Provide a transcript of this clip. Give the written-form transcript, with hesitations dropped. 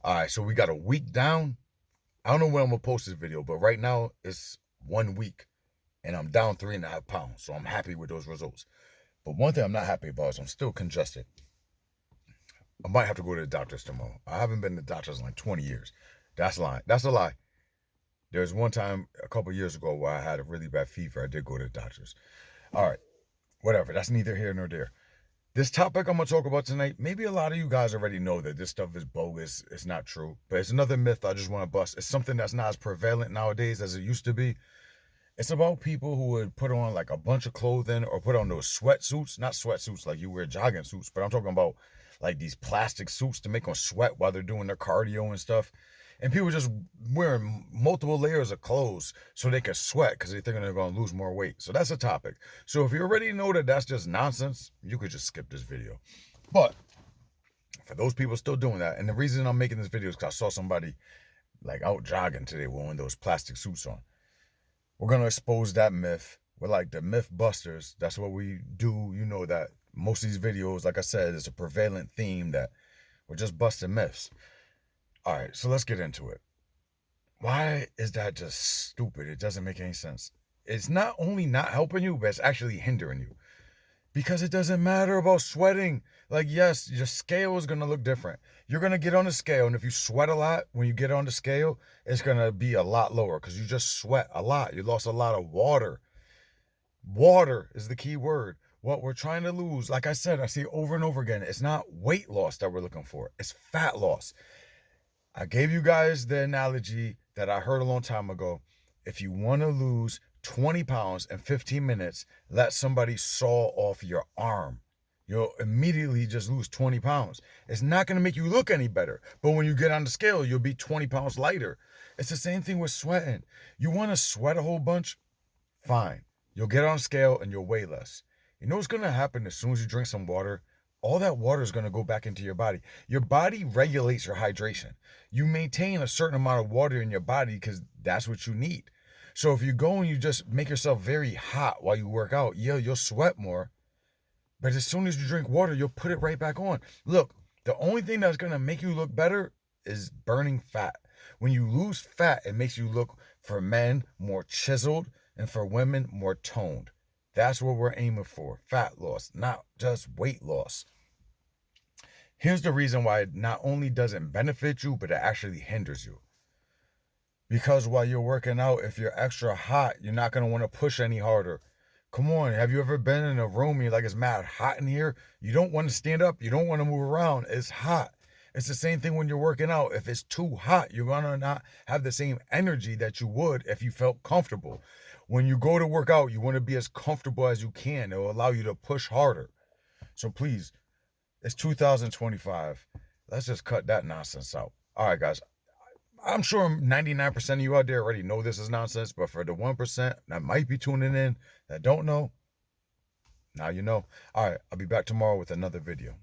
All right, so we got a week down. I don't know when I'm gonna post this video, but right now it's 1 week and I'm down 3.5 pounds. So I'm happy with those results. But one thing I'm not happy about is I'm still congested. I might have to go to the doctors tomorrow. I haven't been to the doctors in like 20 years. That's a lie. That's a lie. There's one time a couple years ago where I had a really bad fever. I did go to the doctors. All right, whatever. That's neither here nor there. This topic I'm going to talk about tonight, maybe a lot of you guys already know that this stuff is bogus. It's not true. But it's another myth I just want to bust. It's something that's not as prevalent nowadays as it used to be. It's about people who would put on like a bunch of clothing or put on those sweatsuits. Not sweatsuits like you wear jogging suits, but I'm talking about like these plastic suits to make them sweat while they're doing their cardio and stuff. And people just wearing multiple layers of clothes so they can sweat because they're thinking they're going to lose more weight. So that's a topic. So if you already know that that's just nonsense, you could just skip this video. But for those people still doing that, and the reason I'm making this video is because I saw somebody like out jogging today with one of those plastic suits on. We're going to expose that myth. We're like the myth busters. That's what we do. You know that most of these videos, like I said, is a prevalent theme that we're just busting myths. All right, so let's get into it. Why is that just stupid? It doesn't make any sense. It's not only not helping you, but it's actually hindering you. Because it doesn't matter about sweating. Like, yes, your scale is going to look different. You're going to get on the scale, and if you sweat a lot, when you get on the scale, it's going to be a lot lower because you just sweat a lot. You lost a lot of water. Water is the key word. What we're trying to lose, like I said, I see over and over again, it's not weight loss that we're looking for. It's fat loss. I gave you guys the analogy that I heard a long time ago. If you want to lose 20 pounds in 15 minutes, let somebody saw off your arm. You'll immediately just lose 20 pounds. It's not going to make you look any better. But when you get on the scale, you'll be 20 pounds lighter. It's the same thing with sweating. You want to sweat a whole bunch? Fine. You'll get on the scale and you'll weigh less. You know what's going to happen as soon as you drink some water? All that water is going to go back into your body. Your body regulates your hydration. You maintain a certain amount of water in your body because that's what you need. So if you go and you just make yourself very hot while you work out, yeah, you'll sweat more. But as soon as you drink water, you'll put it right back on. Look, the only thing that's going to make you look better is burning fat. When you lose fat, it makes you look, for men, more chiseled, and for women, more toned. That's what we're aiming for, fat loss, not just weight loss. Here's the reason why it not only doesn't benefit you, but it actually hinders you. Because while you're working out, if you're extra hot, you're not going to want to push any harder. Come on, have you ever been in a room and you're like, it's mad hot in here? You don't want to stand up. You don't want to move around. It's hot. It's the same thing when you're working out. If it's too hot, you're going to not have the same energy that you would if you felt comfortable. When you go to work out, you want to be as comfortable as you can. It will allow you to push harder. So please, it's 2025. Let's just cut that nonsense out. All right, guys. I'm sure 99% of you out there already know this is nonsense, but for the 1% that might be tuning in that don't know, now you know. All right, I'll be back tomorrow with another video.